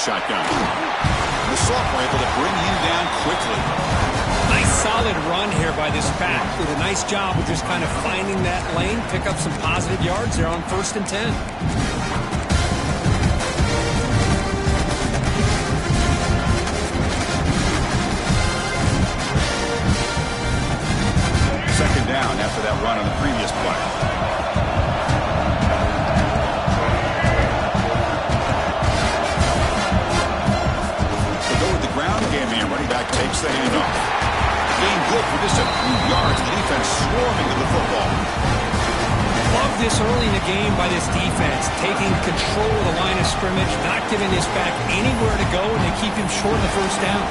shotgun. The sophomore able to bring him down quickly. Nice solid run here by this back. Did a nice job of just kind of finding that lane, pick up some positive yards there on 1st and 10. Second down after that run on the previous play. They go with the ground game here. Running back takes the handoff. Gain good for just a few yards. The defense swarming to the football. Love this early in the game by this defense, taking control of the line of scrimmage, not giving this back anywhere to go, and they keep him short of the first down.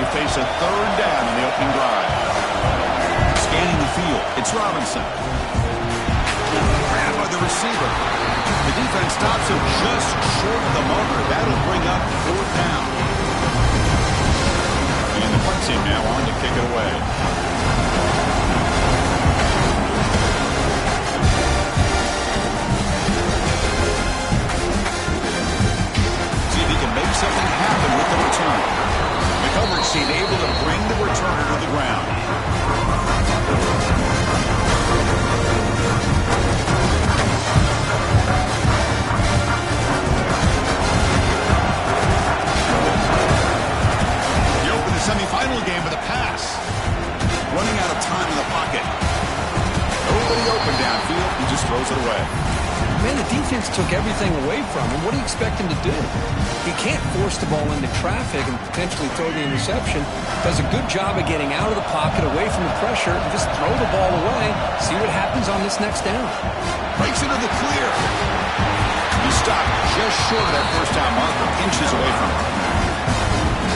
Face a third down in the opening drive. Scanning the field, it's Robinson. Grabbed by the receiver. The defense stops him just short of the marker. That'll bring up 4th down. And the punt team now on to kick it away. See if he can make something happen with the return. The coverage team able to bring the returner to the ground. He opened the semifinal game with a pass. Running out of time in the pocket. Nobody open downfield. He just throws it away. Man, the defense took everything away from him. What do you expect him to do? He can't force the ball into traffic and potentially throw the interception. Does a good job of getting out of the pocket, away from the pressure, and just throw the ball away. See what happens on this next down. Breaks into the clear. He stopped just short of that first down marker, inches away from it.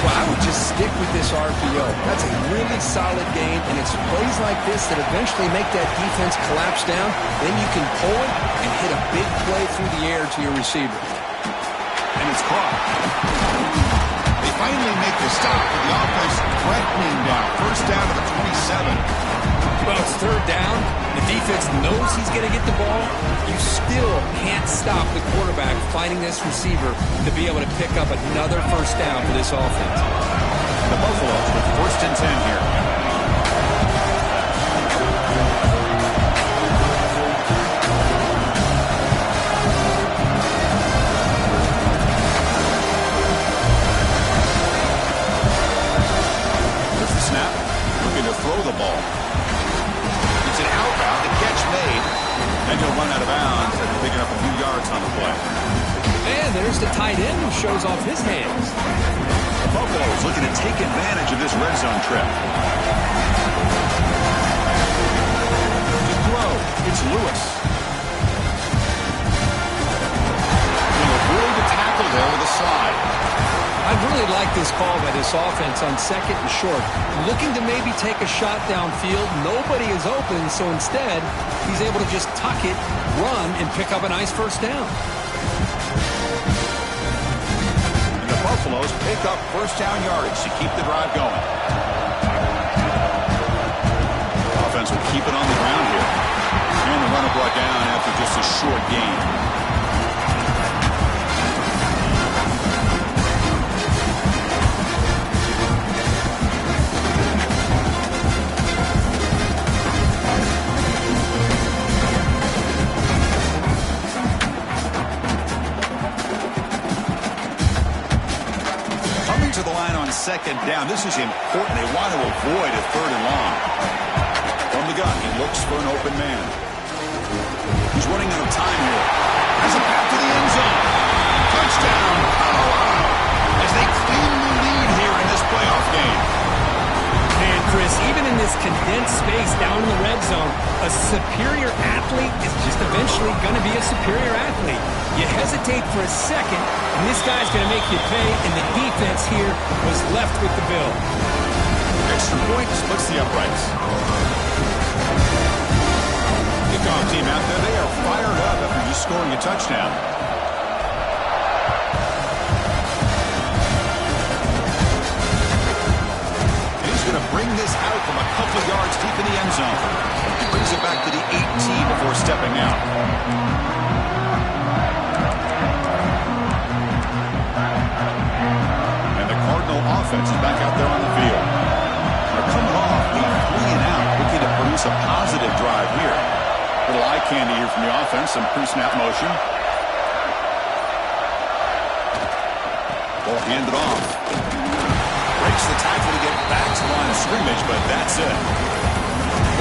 Well, I would just stick with this RPO. That's a really solid game, and it's plays like this that eventually make that defense collapse down. Then you can pull it and hit a big play through the air to your receiver. And it's caught. They finally make the stop with the offense threatening down. First down to the 27. Well, it's 3rd down. The defense knows he's going to get the ball. You still can't stop the quarterback finding this receiver to be able to pick up another first down for this offense. The Buffaloes with 1st and 10 here. There's the snap. Looking to throw the ball. It's an outbound. The catch made. And he'll run out of bounds after picking up a few yards on the play. And there's the tight end who shows off his hands. The Buffaloes looking to take advantage of this red zone trip. To throw, it's Lewis. He'll avoid the tackle there with a slide. I really like this call by this offense on 2nd and short. Looking to maybe take a shot downfield. Nobody is open, so instead, he's able to just tuck it, run, and pick up a nice first down. And the Buffaloes pick up first down yardage to keep the drive going. Offense will keep it on the ground here. And the runner brought down after just a short gain. To the line on 2nd down. This is important. They want to avoid a 3rd and long. From the gun, he looks for an open man. He's running out of time here. Has it back to the end zone. Touchdown, Colorado, as they claim the lead here in this playoff game. Man, Chris, even in this condensed space down in the red zone, a superior athlete is just eventually going to be a superior athlete. You hesitate for a second, and this guy's going to make you pay, and the defense here was left with the bill. Extra point splits the uprights. Kickoff team out there, they are fired up after just scoring a touchdown. And he's going to bring this out from a couple of yards deep in the end zone. He brings it back to the 18 before stepping out. And the Cardinal offense is back out there on the field. They're coming off a 3-and-out, looking to produce a positive drive here. Little eye candy here from the offense, some pre-snap motion. Ball handed off. Breaks the tackle to get back to the line of scrimmage, but that's it.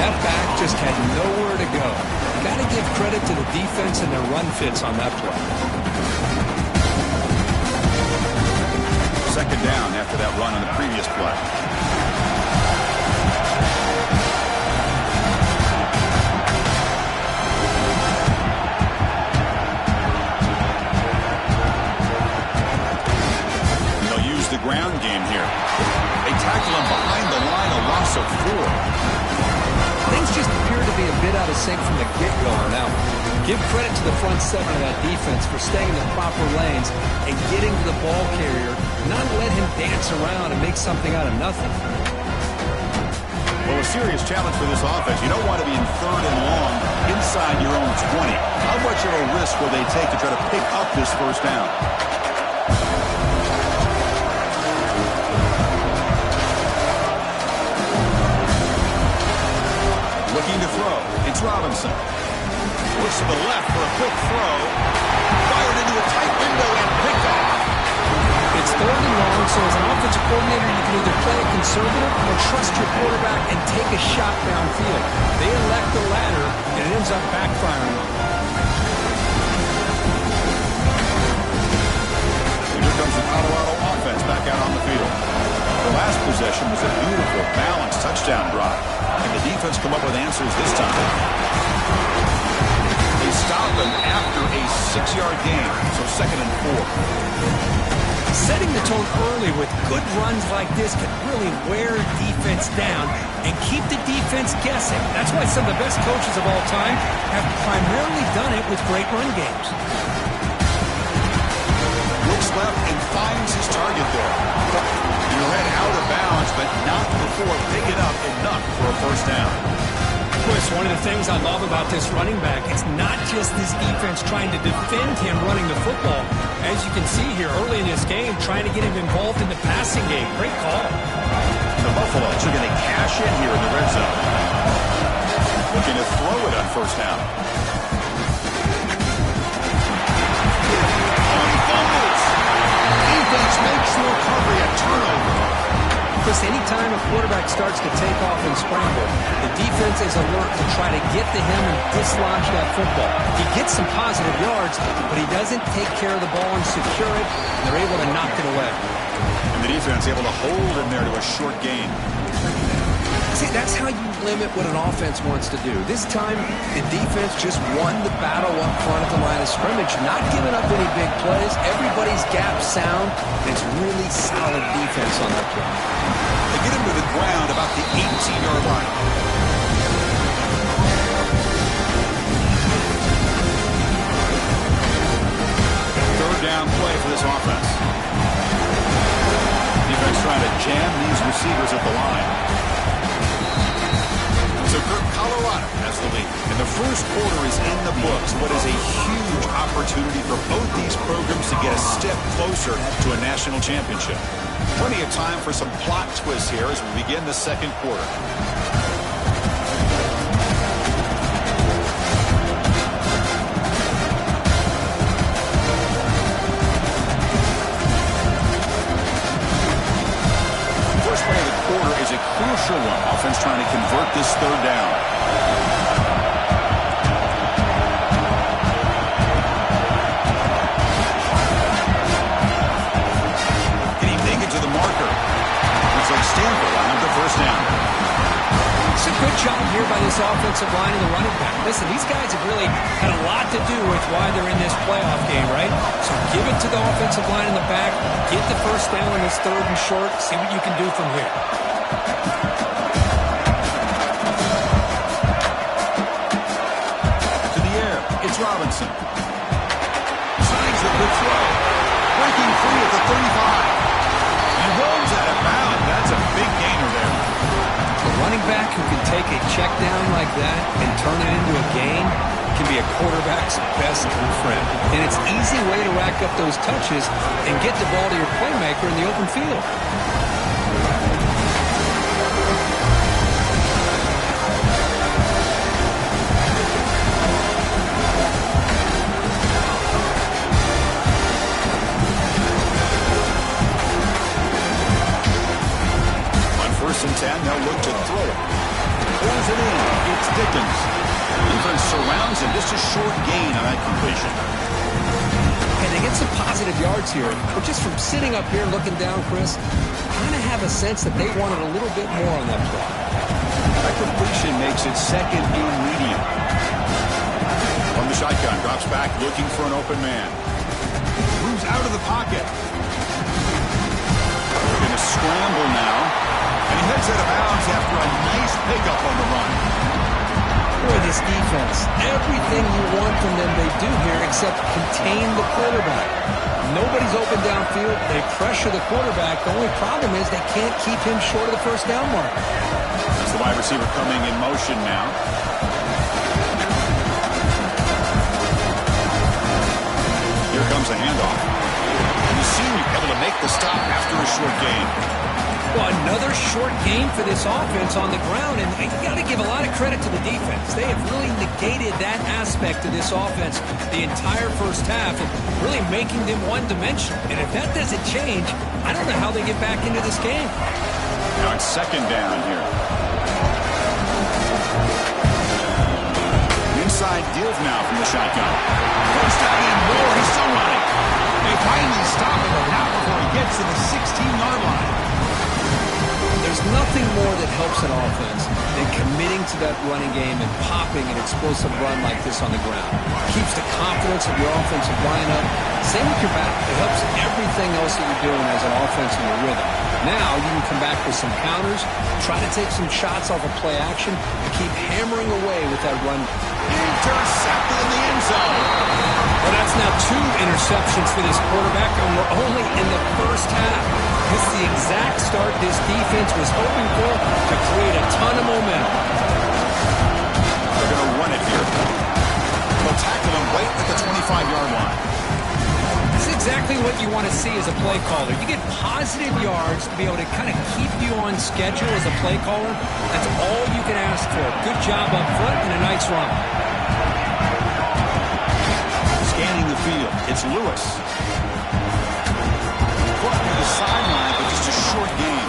That back just had nowhere to go. Got to give credit to the defense and their run fits on that play. Second down after that run on the previous play. They'll use the ground game here. They tackle him behind the line, a loss of 4. Things just appear to be a bit out of sync from the get-go on that one. Give credit to the front seven of that defense for staying in the proper lanes and getting to the ball carrier, not let him dance around and make something out of nothing. Well, a serious challenge for this offense. You don't want to be in 3rd and long inside your own 20. How much of a risk will they take to try to pick up this first down? Looking to throw. It's Robinson. Looks to the left for a quick throw. Fired into a tight window and picked off. It's 3rd and long, so as an offensive coordinator, you can either play it conservative or trust your quarterback and take a shot downfield. They elect the latter, and it ends up backfiring on them. And here comes the Colorado offense back out on the field. The last possession was a beautiful, balanced touchdown drive. And the defense come up with answers this time. They stop them after a 6-yard gain, so 2nd and 4. Setting the tone early with good runs like this can really wear defense down and keep the defense guessing. That's why some of the best coaches of all time have primarily done it with great run games. Looks left and finds his target there. He ran out of bounds, but not before picking up enough for a first down. Chris, one of the things I love about this running back, it's not just this defense trying to defend him running the football. As you can see here early in this game, trying to get him involved in the passing game. Great call. The Buffaloes are going to cash in here in the red zone. Looking to throw it on first down. Defense makes the recovery a turnover. Chris, anytime a quarterback starts to take off and scramble, the defense is alert to try to get to him and dislodge that football. He gets some positive yards, but he doesn't take care of the ball and secure it, and they're able to knock it away. And the defense able to hold him there to a short gain. See, that's how you limit what an offense wants to do. This time, the defense just won the battle up front at the line of scrimmage, not giving up any big plays. Everybody's gap sound. It's really solid defense on that play. They get him to the ground about the 18-yard line. Third down play for this offense. Defense trying to jam these receivers at the line. So Colorado has the lead. And the first quarter is in the books. What is a huge opportunity for both these programs to get a step closer to a national championship. Plenty of time for some plot twists here as we begin the second quarter. First play of the quarter is a crucial one. Offense trying to convert this third down. Can he make it to the marker? Looks like Stanford will have the first down. It's a good job here by this offensive line and the running back. Listen, these guys have really had a lot to do with why they're in this playoff game, right? So give it to the offensive line in the back, get the first down in this third and short, see what you can do from here. Here's Robinson. Signs a good throw. Breaking free at the 35. And runs out of bounds. That's a big gainer there. A running back who can take a check down like that and turn it into a gain can be a quarterback's best friend. And it's an easy way to rack up those touches and get the ball to your playmaker in the open field. And 10, they'll look to throw it. Throws it in. It's Dickens. Defense surrounds him. Just a short gain on that completion. And they get some positive yards here. But just from sitting up here looking down, Chris, I kind of have a sense that they wanted a little bit more on that play. That completion makes it second and medium. From the shotgun, drops back looking for an open man. Moves out of the pocket. They're going to scramble now. And he heads out of bounds after a nice pickup on the run. Boy, this defense, everything you want from them they do here except contain the quarterback. Nobody's open downfield. They pressure the quarterback. The only problem is they can't keep him short of the first down mark. That's the wide receiver coming in motion now. Here comes a handoff. And the senior able to make the stop after a short gain. Well, another short game for this offense on the ground, and you got to give a lot of credit to the defense. They have really negated that aspect of this offense the entire first half, and really making them one-dimensional. And if that doesn't change, I don't know how they get back into this game. Now it's second down here. Inside give now from the shotgun. First down and more. He's still running. They finally stop him, but not before he gets to the 16-yard line. There's nothing more that helps an offense than committing to that running game and popping an explosive run like this on the ground. Keeps the confidence of your offensive line up. Same with your back. It helps everything else that you're doing as an offense in your rhythm. Now you can come back with some counters, try to take some shots off of play action, and keep hammering away with that run. Intercepted in the end zone. Well, that's now 2 interceptions for this quarterback, and we're only in the first half. This is the exact start this defense was hoping for to create a ton of momentum. They're going to run it here. They'll tackle him right at the 25-yard line. This is exactly what you want to see as a play caller. You get positive yards to be able to kind of keep you on schedule as a play caller. That's all you can ask for. Good job up front and a nice run. Scanning the field. It's Lewis. Caught near the sideline, but just a short game.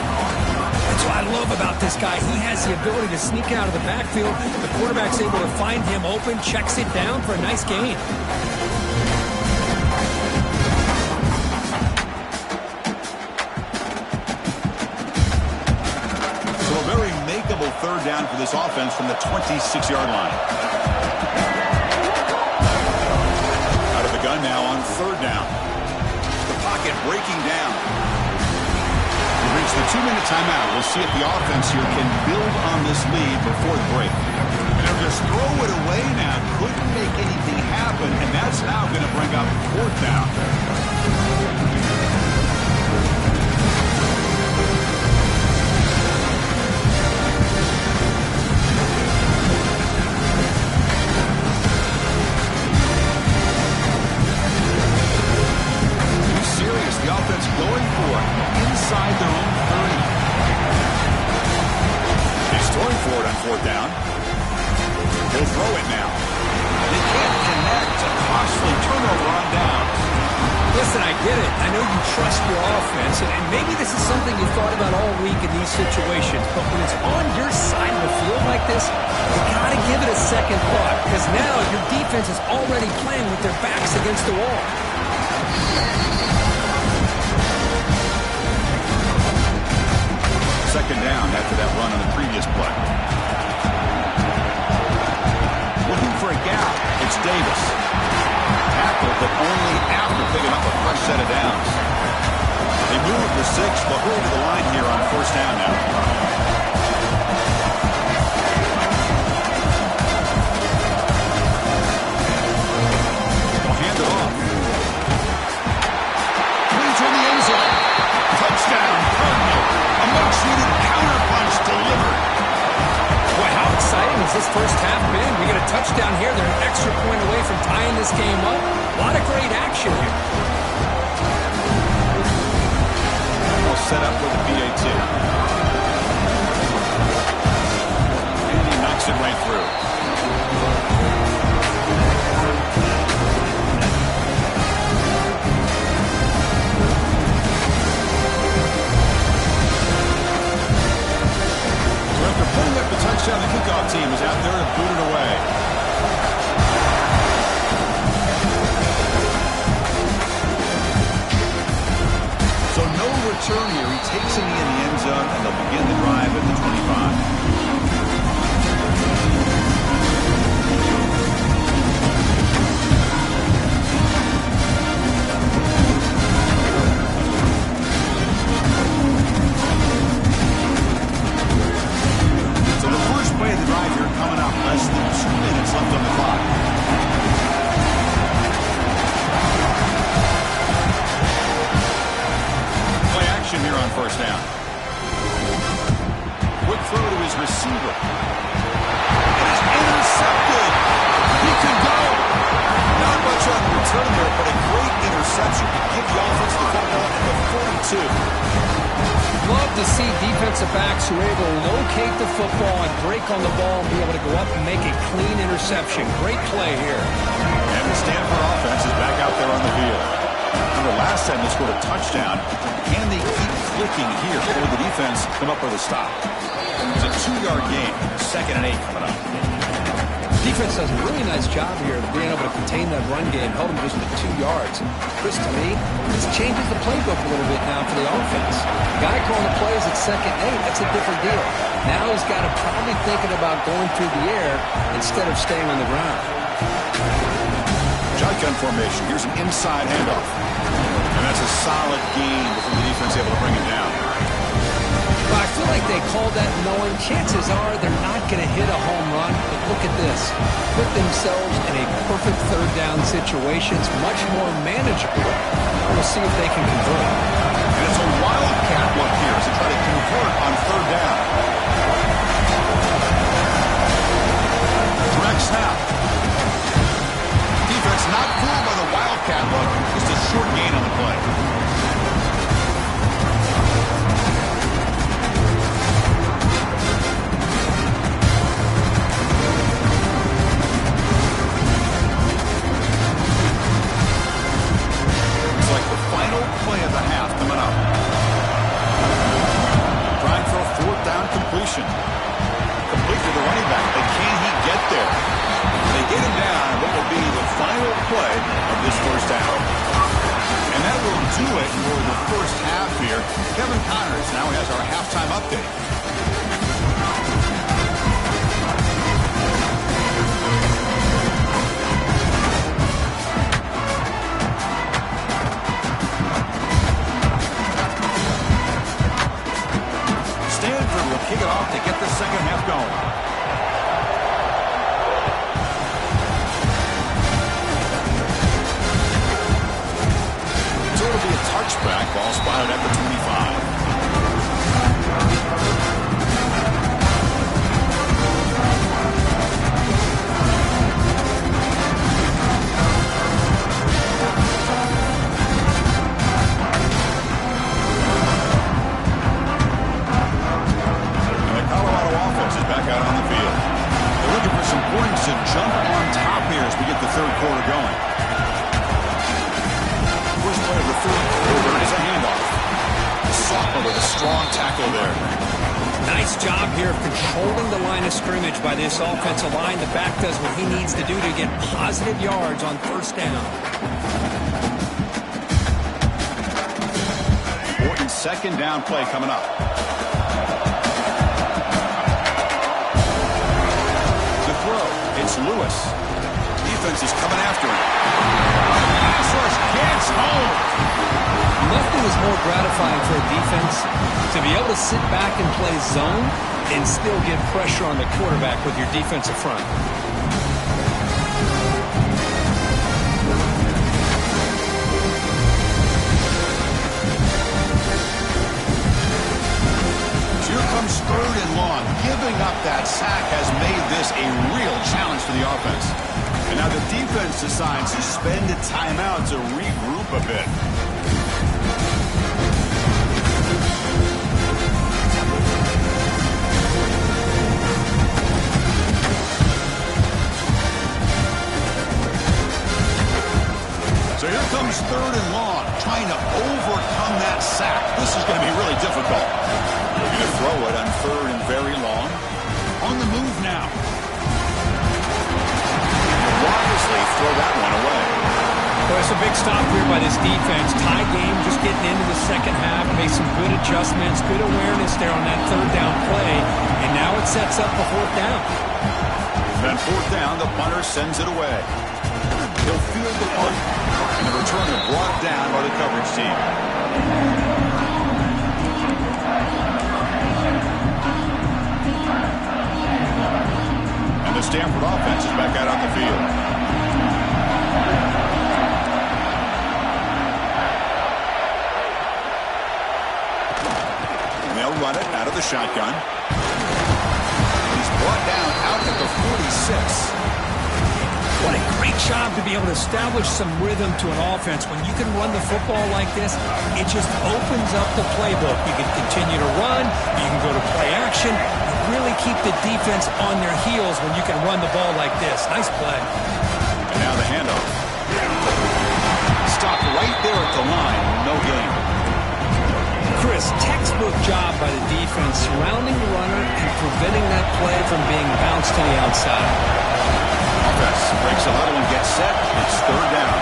That's what I love about this guy. He has the ability to sneak out of the backfield. The quarterback's able to find him open, checks it down for a nice gain. So a very makeable third down for this offense from the 26-yard line. Out of the gun now on third down. The pocket breaking down. We reach the 2-minute timeout. We'll see if the offense here can build on this lead before the break. And they'll just throw it away now. Couldn't make anything happen, and that's now going to bring up fourth down. The offense going for it inside their own 30. He's throwing for it on fourth down. He'll throw it now. They can't connect. A costly turnover on downs. Listen, I get it. I know you trust your offense, and maybe this is something you thought about all week in these situations, but when it's on your side of the field like this, you got to give it a second thought, because now your defense is already playing with their backs against the wall. Second down after that run on the previous play. Looking for a gap. It's Davis. Tackled, but only after picking up a fresh set of downs. They move the 6, but hurry to the line here on first down now. first half been? We get a touchdown here. They're an extra point away from tying this game up. A lot of great action here. All set up with the PAT. And he knocks it right through. After putting up the touchdown, the kickoff team is out there to boot it away. So no return here. He takes it in the end zone, and they'll begin the drive at the 25. The drive here coming up. Less than 2 minutes left on the clock. Play action here on first down. Quick throw to his receiver. It is intercepted. He can go. Not much on the return there, but a great interception to give the offense the football at the 42. Love to see defensive backs who are able to locate the football and break on the ball and be able to go up and make a clean interception. Great play here. And the Stanford offense is back out there on the field. Remember, last time they scored a touchdown. Can they keep clicking here before the defense come up with a stop? It's a 2-yard gain. 2nd and 8 coming up. Defense does a really nice job here of being able to contain that run game, held them just to 2 yards. Chris, to me, this changes the playbook a little bit now for the offense. Guy calling the plays at 2nd and 8, that's a different deal. Now he's got to probably thinking about going through the air instead of staying on the ground. Shotgun formation. Here's an inside handoff. And that's a solid gain before the defense able to bring him down. Well, I feel like they called that knowing chances are they're not going to hit a home run. But look at this. Put themselves in a perfect 3rd down situation. It's much more manageable. We'll see if they can convert. And it's a wildcat look here as they try to convert on 3rd down. Direct snap. Defense not fooled by the wildcat look. Just a short gain on the play. Play of the half coming up. Trying for a 4th down completion. Complete to the running back, but can he get there? They get him down. What will be the final play of this first down? And that will do it for the first half here. Kevin Connors now has our halftime update. Kick it off to get the second half going. So it'll be a touchback. Ball spotted at the 25. Back out on the field. They're looking for some points to jump on top here as we get the 3rd quarter going. First play of the 3rd quarter is a handoff. Sophomore with a strong tackle there. Nice job here of controlling the line of scrimmage by this offensive line. The back does what he needs to do to get positive yards on 1st down. 4th and 2nd down play coming up. It's Lewis. Defense is coming after him. Pass rush gets home. Nothing is more gratifying for a defense to be able to sit back and play zone and still get pressure on the quarterback with your defensive front. Here comes 3rd and long. Giving up that sack has made this a real challenge for the offense. And now the defense decides to spend a timeout to regroup a bit. So here comes 3rd and long, trying to overcome that sack. This is going to be really difficult. Looking to throw it on 3rd and very long. On the move now. Wisely throw that one away. Well, it's a big stop here by this defense. Tie game, just getting into the second half. Made some good adjustments, good awareness there on that 3rd down play. And now it sets up a 4th down. Then 4th down, the punter sends it away. He'll field the punt. And the returner brought down by the coverage team. And the Stanford offense is back out on the field. And they'll run it out of the shotgun. He's brought down out at the 46. What a great job to be able to establish some rhythm to an offense. When you can run the football like this, it just opens up the playbook. You can continue to run. You can go to play action. You really keep the defense on their heels when you can run the ball like this. Nice play. And now the handoff. Stopped right there at the line. No gain. Chris, textbook job by the defense surrounding the runner and preventing that play from being bounced to the outside. Offense breaks a huddle and gets set. It's 3rd down.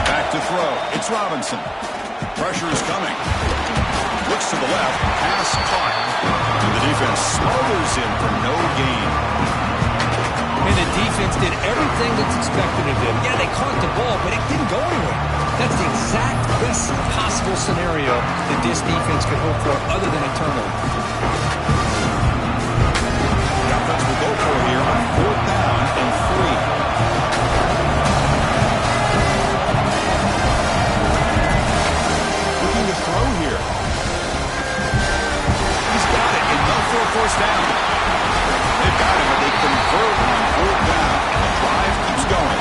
Back to throw. It's Robinson. Pressure is coming. Looks to the left. Pass caught. And the defense smothers him for no gain. And the defense did everything that's expected of them. Yeah, they caught the ball, but it didn't go anywhere. That's the exact best possible scenario that this defense could hope for other than a turnover. The offense will go for it here on 4th down and 3. Looking to throw here. He's got it, and no for a 1st down. They've got him, but they convert on 4th down, and the drive keeps going.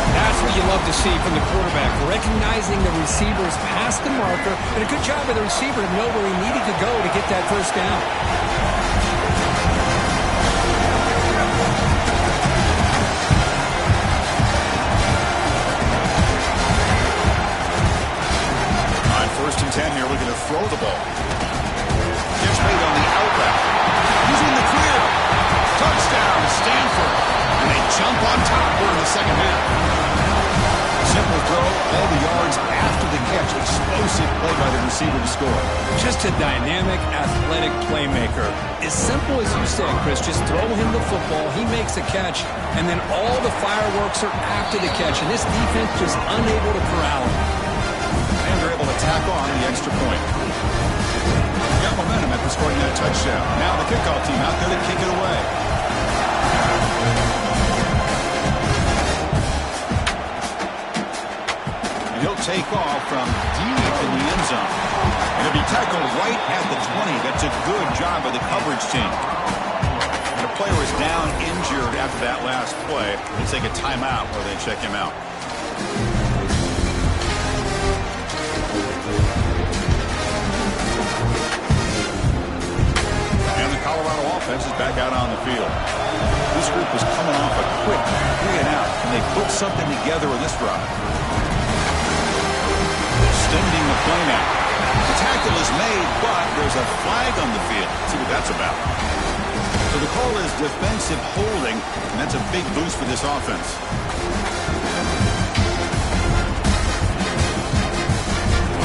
That's what you love to see from the quarterback, recognizing the receivers past the marker, and a good job by the receiver to know where he needed to go to get that 1st down. On 1st and 10 here, looking to throw the ball. Gets made on the outlet. Using the clear. Touchdown, Stanford. And they jump on top here in the second half. Simple throw, all the yards after the catch. Explosive play by the receiver to score. Just a dynamic, athletic playmaker. As simple as you said, Chris, just throw him the football, he makes a catch, and then all the fireworks are after the catch. And this defense just unable to corral him. And they're able to tack on the extra point. Got momentum after scoring that touchdown. Now the kickoff team out there to kick it away. He'll take off from deep in the end zone. And he'll be tackled right at the 20. That's a good job by the coverage team. And the player is down injured after that last play. They take a timeout where they check him out. And the Colorado offense is back out on the field. This group is coming off a quick 3 and out. And they put something together with this drive. Extending the play now. The tackle is made, but there's a flag on the field. Let's see what that's about. So the call is defensive holding, and that's a big boost for this offense.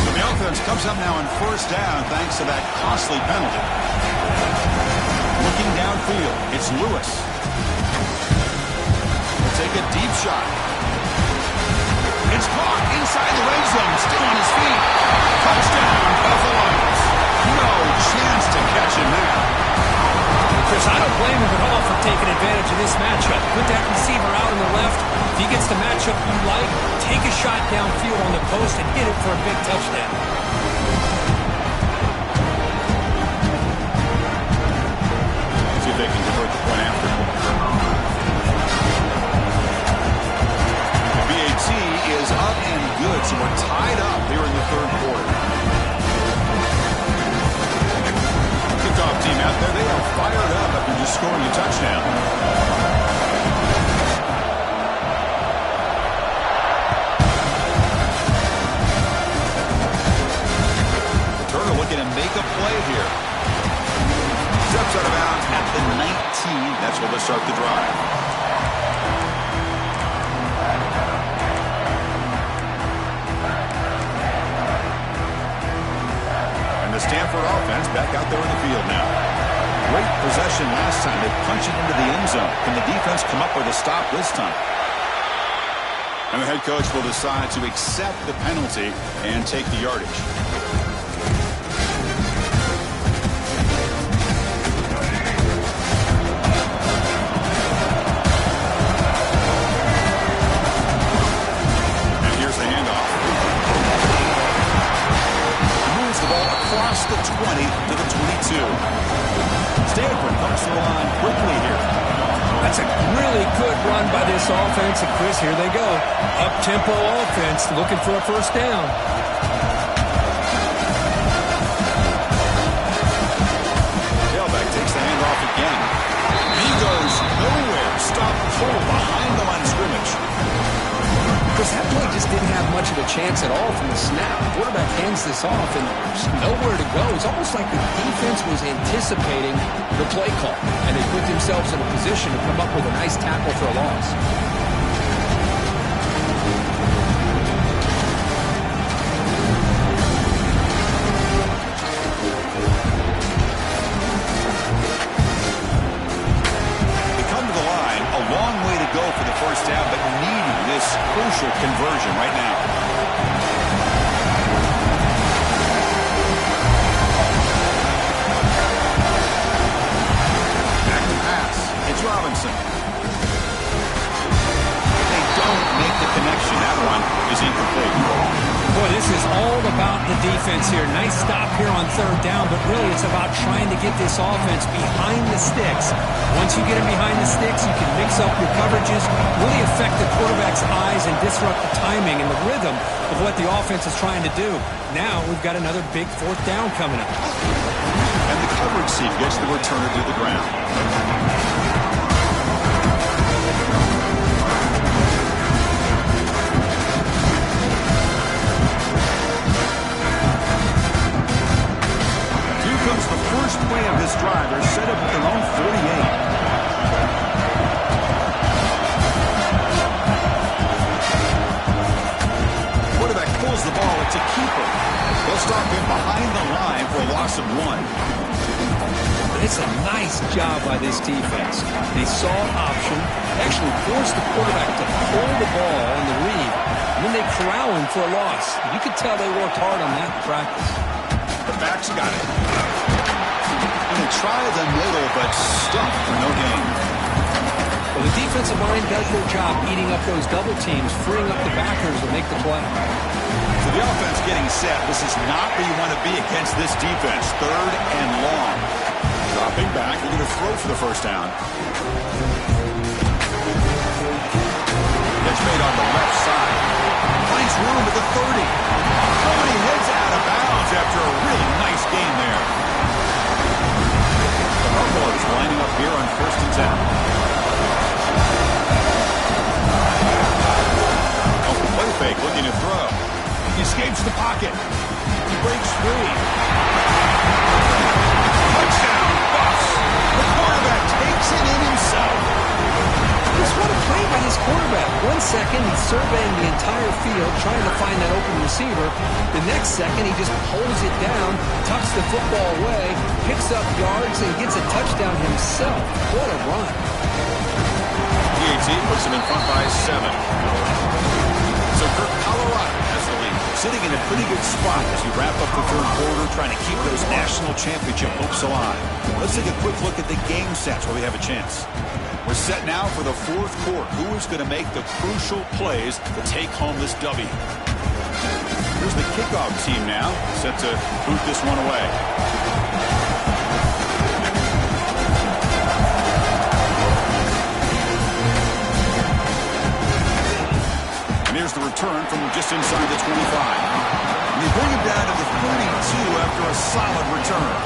And the offense comes up now on 1st down thanks to that costly penalty. Looking downfield, it's Lewis. He'll take a deep shot. It's caught inside the red zone, still on his feet. Touchdown, Buffaloes. No chance to catch him there. Chris, I don't blame him at all for taking advantage of this matchup. Put that receiver out on the left. If he gets the matchup you like, take a shot downfield on the post and hit it for a big touchdown. See if they can convert the point after. The BAT is up and good, so we're tied up here in the third quarter. Kickoff team out there, they are fired up after just scoring a touchdown. Turner looking to make a play here. Steps out of bounds at the 19. That's where they'll start the drive. And the Stanford offense back out there in the field now. Great possession last time. They punch it into the end zone. Can the defense come up with a stop this time? And the head coach will decide to accept the penalty and take the yardage. Across the 20 to the 22. Stanford comes to the line quickly here. That's a really good run by this offense. And Chris, here they go. Up-tempo offense looking for a first down. Tailback takes the handoff again. He goes nowhere. Stop cold behind the line of scrimmage. Chris, that play just didn't have much of a chance at all from the snap. The quarterback hands this off, and there's nowhere to go. It's almost like the defense was anticipating the play call, and they put themselves in a position to come up with a nice tackle for a loss. They come to the line, a long way to go for the first down, but needing this crucial conversion right now. Back to pass. It's Robinson. They don't make the connection. That one is incomplete. Boy, this is all about the defense here. Nice stop here on third down, but really it's about trying to get this offense behind the sticks. Once you get them behind the sticks, you can mix up your coverages, really affect the quarterback's eyes and disrupt the timing and the rhythm of what the offense is trying to do. Now we've got another big fourth down coming up. And the coverage team gets the returner to the ground. Comes the first play of this drive. They're set up at their own 48. Quarterback pulls the ball. It's a keeper. They'll stop him behind the line for a loss of 1. It's a nice job by this defense. They saw an option, actually forced the quarterback to pull the ball on the read, and then they corral him for a loss. You could tell they worked hard on that in practice. The back's got it. And they try the middle, but stuffed for no gain. Well, the defensive line does their job eating up those double teams, freeing up the backers to make the play. So the offense getting set. This is not where you want to be against this defense. Third and long. Dropping back. They're going to throw for the first down. Catch made on the left side. Finds room at the 30. Oh, and he heads out of bounds after a really nice gain there. The Buffaloes lining up here on 1st and 10. Oh, play fake looking to throw. He escapes the pocket. He breaks free. Touchdown, Buffs. The quarterback takes it in himself. Just what a play by this quarterback. 1 second, he's surveying the entire field, trying to find that open receiver. The next second, he just pulls it down, tucks the football away, picks up yards, and gets a touchdown himself. What a run. PAT puts him in front by 7. So So Colorado has the lead, sitting in a pretty good spot as we wrap up the third quarter, trying to keep those national championship hopes alive. Let's take a quick look at the game stats where we have a chance. We're set now for the fourth quarter. Who is going to make the crucial plays to take home this W? Here's the kickoff team now, set to boot this one away. And here's the return from just inside the 25. And they bring him down to the 32 after a solid return.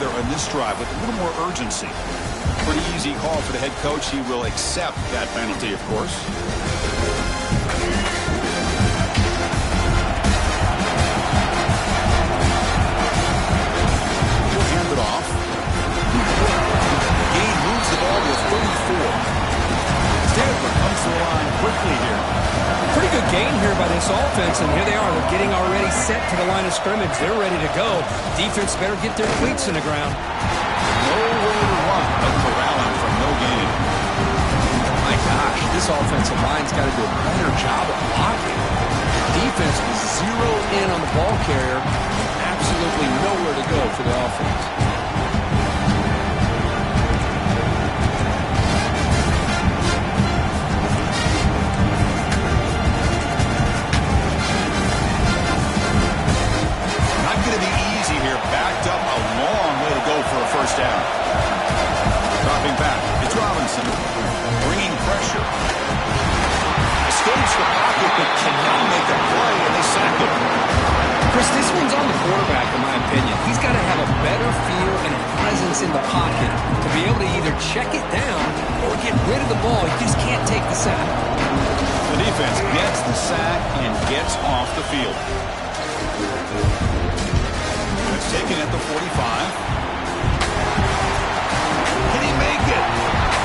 On this drive with a little more urgency. Pretty easy call for the head coach. He will accept that penalty, of course. He'll hand it off. Gain moves the ball to a 34. Stanford comes to the line quickly here. Pretty good gain here by this offense, and here they are. They're getting already set to the line of scrimmage. They're ready to go. Defense better get their cleats in the ground. Nowhere to run but corralling from no gain. My gosh, this offensive line's got to do a better job of blocking. Defense was zeroed in on the ball carrier. Absolutely nowhere to go for the offense. Backed up a long way to go for a first down. Dropping back, it's Robinson. Bringing pressure. Escapes the pocket, but cannot make a play, and they sack him. Chris, this one's on the quarterback, in my opinion. He's got to have a better feel and a presence in the pocket to be able to either check it down or get rid of the ball. He just can't take the sack. The defense gets the sack and gets off the field. It's taken at the 45. Can he make it?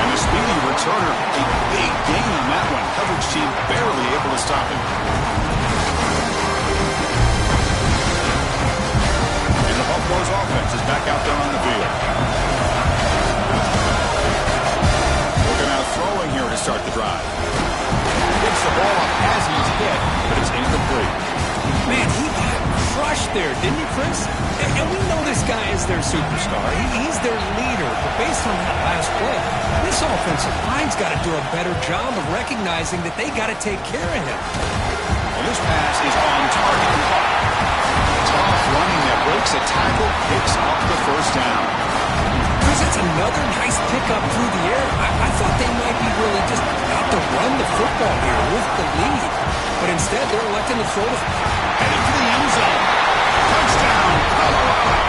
And the speedy returner, a big gain on that one. Coverage team barely able to stop him. And the Buffalo's offense is back out there on the field. Looking out throwing here to start the drive. Gets the ball up as he's hit, but it's incomplete. Man, he got crushed there, didn't he, Chris? And we know this guy is their superstar. He's their leader. But based on that last play, this offensive line's got to do a better job of recognizing that they got to take care of him. Well, this pass is on target. Tough running that breaks a tackle, picks up the first down. Chris, it's another nice pickup through the air. I thought they might be really just out to run the football here with the lead. But instead, they're electing to throw the... Heading to the end zone. Touchdown, Colorado.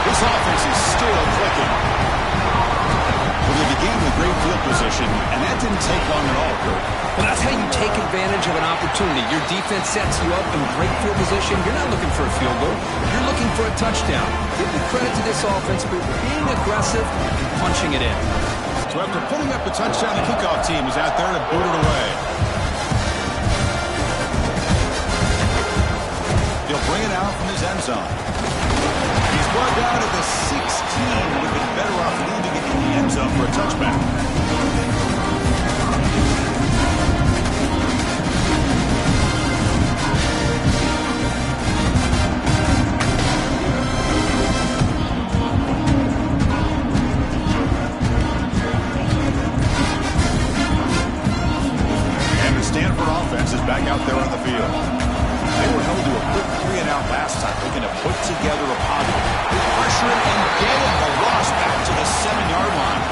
This offense is still clicking. Well, they began with great field position, and that didn't take long at all, Kurt. Well, that's how you take advantage of an opportunity. Your defense sets you up in great field position. You're not looking for a field goal. You're looking for a touchdown. Give the credit to this offense for being aggressive and punching it in. So after putting up the touchdown, the kickoff team is out there to boot it away. He'll bring it out from his end zone. He's brought down at the 16. Would have been better off leaving it in the end zone for a touchback. And the Stanford offense is back out there on the field. They were held to a quick 3-and-out last time, looking to put together a pocket. They pressure it and get him. A loss back to the 7-yard line.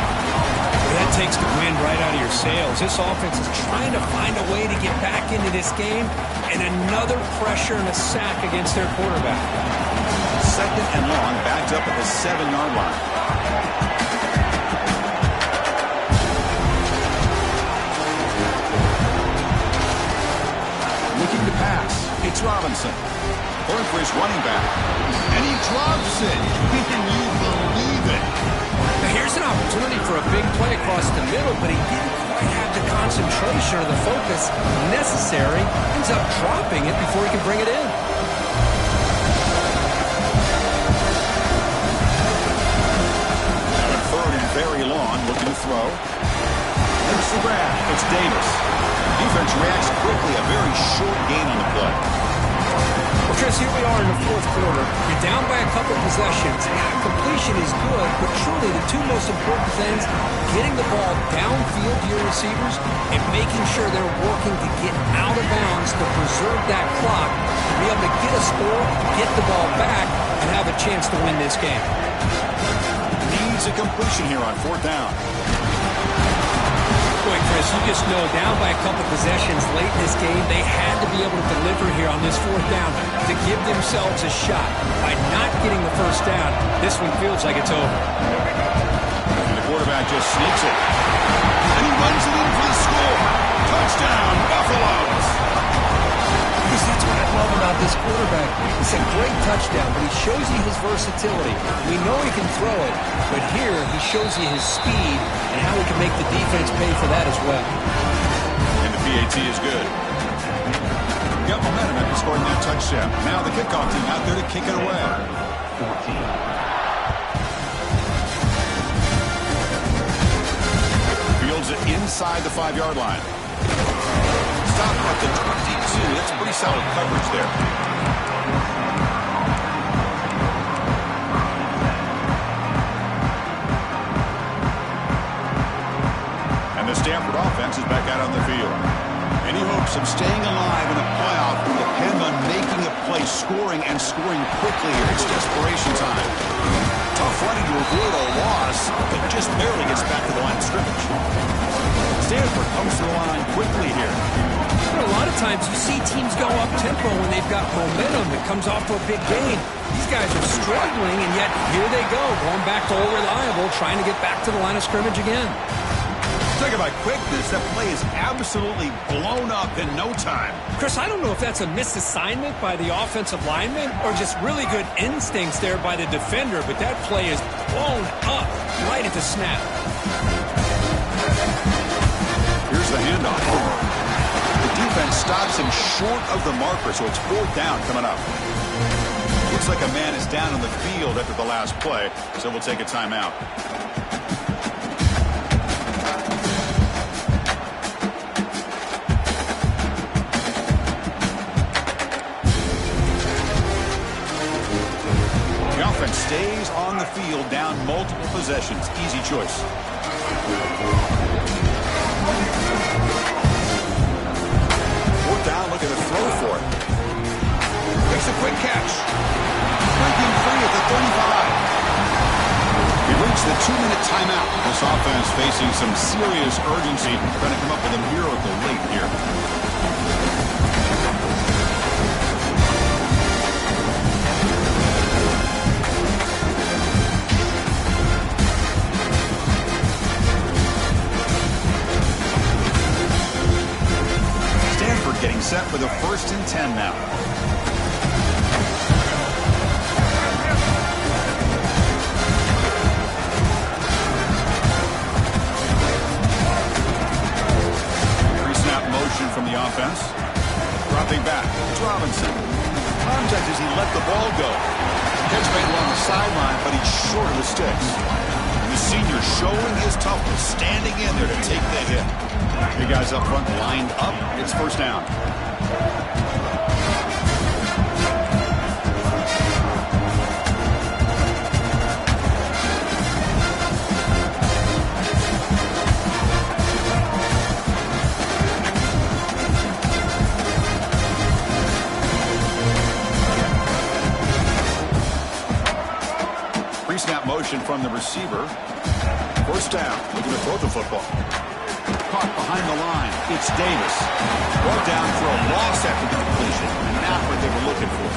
That takes the wind right out of your sails. This offense is trying to find a way to get back into this game, and another pressure and a sack against their quarterback. Second and long, backed up at the 7-yard line. Looking to pass. Robinson. Going for his running back. And he drops it. Can you believe it? Now here's an opportunity for a big play across the middle, but he didn't quite have the concentration or the focus necessary. Ends up dropping it before he can bring it in. Very long, looking to throw. There's the grab. It's Davis. Defense reacts quickly. A very short gain on the play. Well, Chris, here we are in the fourth quarter. You're down by a couple possessions. Completion is good, but truly the two most important things, getting the ball downfield to your receivers and making sure they're working to get out of bounds to preserve that clock, to be able to get a score, get the ball back, and have a chance to win this game. Needs a completion here on fourth down. Boy, Chris, you just know down by a couple possessions late in this game, they had to be able to deliver here on this fourth down to give themselves a shot. By not getting the first down, this one feels like it's over. And the quarterback just sneaks it. And he runs it in for the score. Touchdown, Buffaloes. That's what I love about this quarterback. It's a great touchdown, but he shows you his versatility. We know he can throw it, but here he shows you his speed and how he can make the defense pay for that as well. And the PAT is good. Got momentum after scoring that touchdown. Now the kickoff team out there to kick it away. 14. Fields it inside the 5-yard line. Stop at the 22. That's pretty solid coverage there. And the Stanford offense is back out on the field. Any hopes of staying alive in a playoff will depend on making a play, scoring and scoring quickly here. It's desperation time. Tough running to avoid a loss, but just barely gets back to the line of scrimmage. Stanford comes to the line quickly here. A lot of times you see teams go up-tempo when they've got momentum that comes off to a big gain. These guys are struggling, and yet here they go, going back to old reliable, trying to get back to the line of scrimmage again. Talk about quickness. That play is absolutely blown up in no time. Chris, I don't know if that's a misassignment by the offensive lineman or just really good instincts there by the defender, but that play is blown up right at the snap. Here's the handoff. Defense stops him short of the marker, so it's fourth down coming up. Looks like a man is down on the field after the last play, so we'll take a timeout. The offense stays on the field, down multiple possessions. Easy choice. Down, looking to throw for it. Makes a quick catch. Breaking free at the 35. He reached the 2-minute timeout. This offense facing some serious urgency. Trying to come up with a miracle late here. Getting set for the 1st and 10 now. Pre-snap motion from the offense. Dropping back. It's Robinson. Contact as he let the ball go. Catch made along the sideline, but he's short of the sticks. And the senior showing his toughness, standing in there to take the hit. You guys up front lined up. It's first down. Pre-snap motion from the receiver. First down. Looking to throw the football. Caught behind the line. It's Davis. Brought down for a loss after the completion. And not what they were looking for.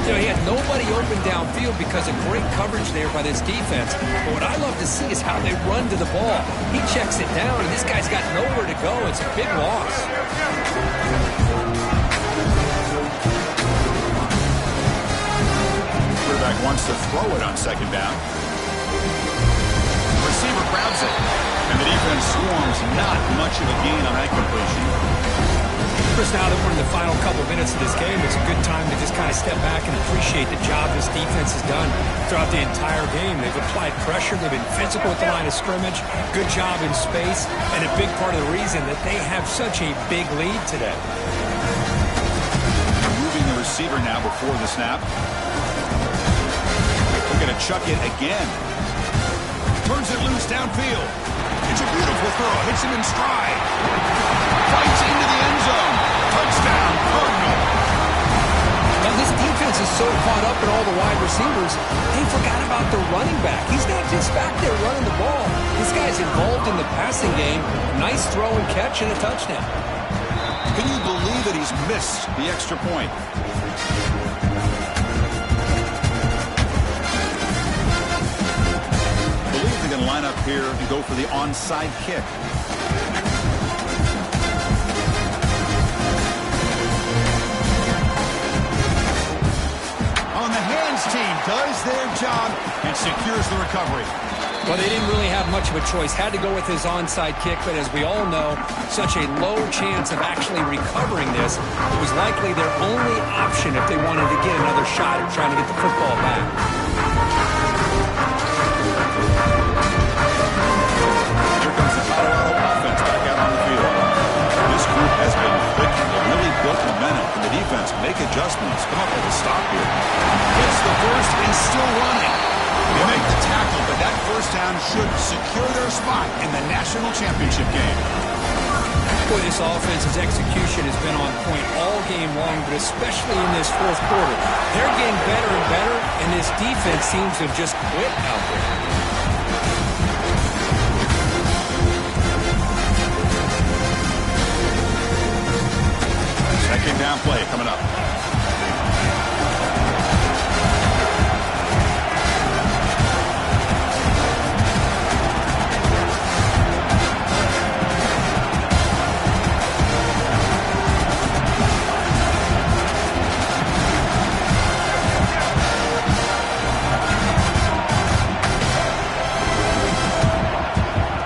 You know, he had nobody open downfield because of great coverage there by this defense. But what I love to see is how they run to the ball. He checks it down, and this guy's got nowhere to go. It's a big loss. wants to throw it on second down. Receiver grabs it, and the defense swarms. Not much of a gain on that completion. Chris, now that we're in the final couple minutes of this game, it's a good time to just kind of step back and appreciate the job this defense has done throughout the entire game. They've applied pressure. They've been physical at the line of scrimmage. Good job in space, and a big part of the reason that they have such a big lead today. Moving the receiver now before the snap. They're going to chuck it again. Turns it loose downfield. It's a beautiful throw. Hits him in stride. Fights into the end zone. Touchdown, Cardinal. Now, this defense is so caught up in all the wide receivers, they forgot about the running back. He's not just back there running the ball. This guy's involved in the passing game. Nice throw and catch and a touchdown. Can you believe that he's missed the extra point? They're going to line up here and go for the onside kick. On the hands team does their job and secures the recovery. Well, they didn't really have much of a choice. Had to go with his onside kick, but as we all know, such a low chance of actually recovering this. It was likely their only option if they wanted to get another shot at trying to get the football back. Has been quick and really built momentum from the defense. Make adjustments. Come up with a stop here. Gets the first and still running. They make the tackle, but that first down should secure their spot in the national championship game. Boy, this offense's execution has been on point all game long, but especially in this fourth quarter. They're getting better and better, and this defense seems to have just quit out there. Second down play coming up.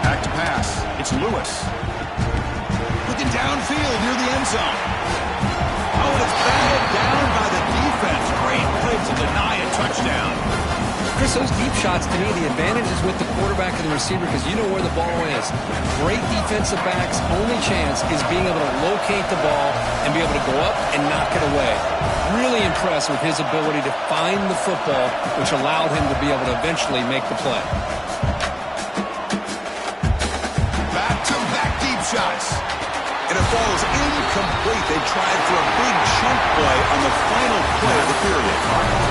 Back to pass. It's Lewis. Looking downfield near the end zone. Oh, and it's batted down by the defense. Great play to deny a touchdown. Chris, those deep shots, to me, the advantage is with the quarterback and the receiver because you know where the ball is. Great defensive backs' only chance is being able to locate the ball and be able to go up and knock it away. Really impressed with his ability to find the football, which allowed him to be able to eventually make the play. Back-to-back deep shots. And it falls incomplete. They tried for a big chunk play on the final play of the period.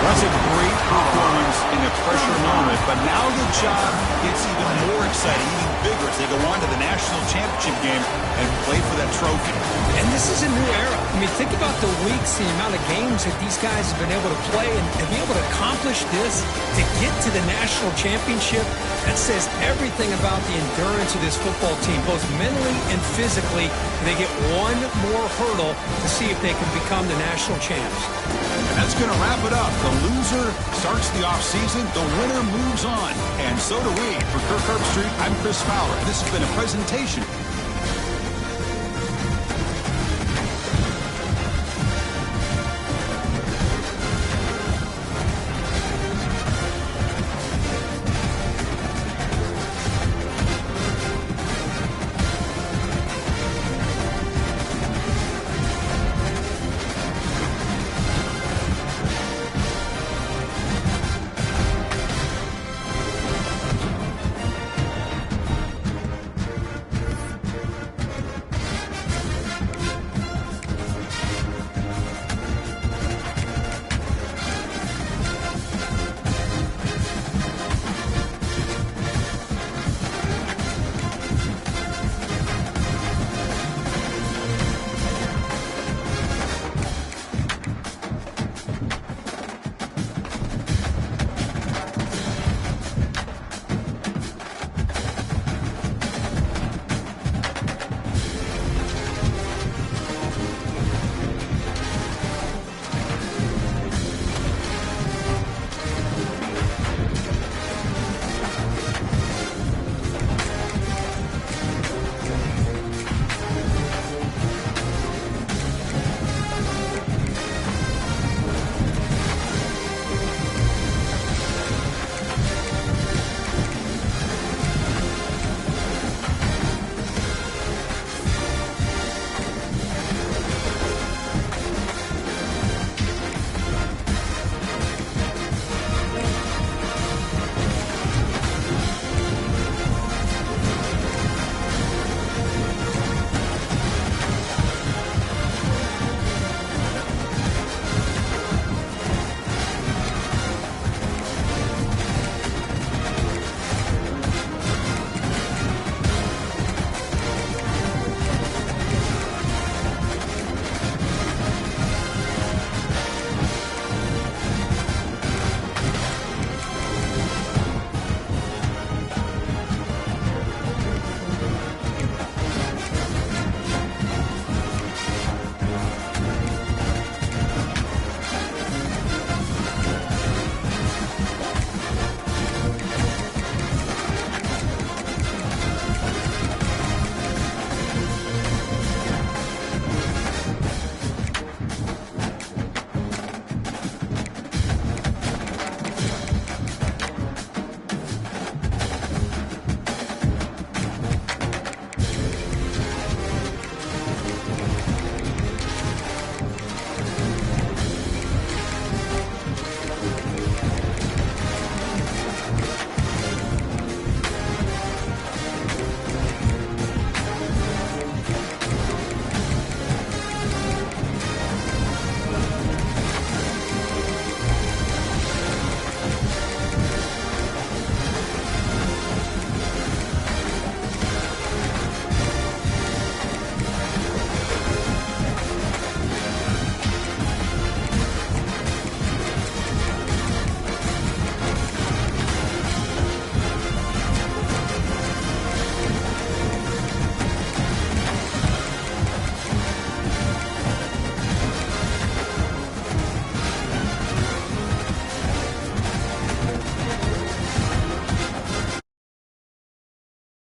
That's a great performance in a pressure moment, but now the job gets even more exciting, even bigger as they go on to the national championship game and play for that trophy. And this is a new era. I mean, think about the weeks, the amount of games that these guys have been able to play, and to be able to accomplish this, to get to the national championship, that says everything about the endurance of this football team, both mentally and physically. They get one more hurdle to see if they can become the national champs. And that's going to wrap it up. The loser starts the offseason. The winner moves on. And so do we. For Kirk Herbstreit, I'm Chris Fowler. This has been a presentation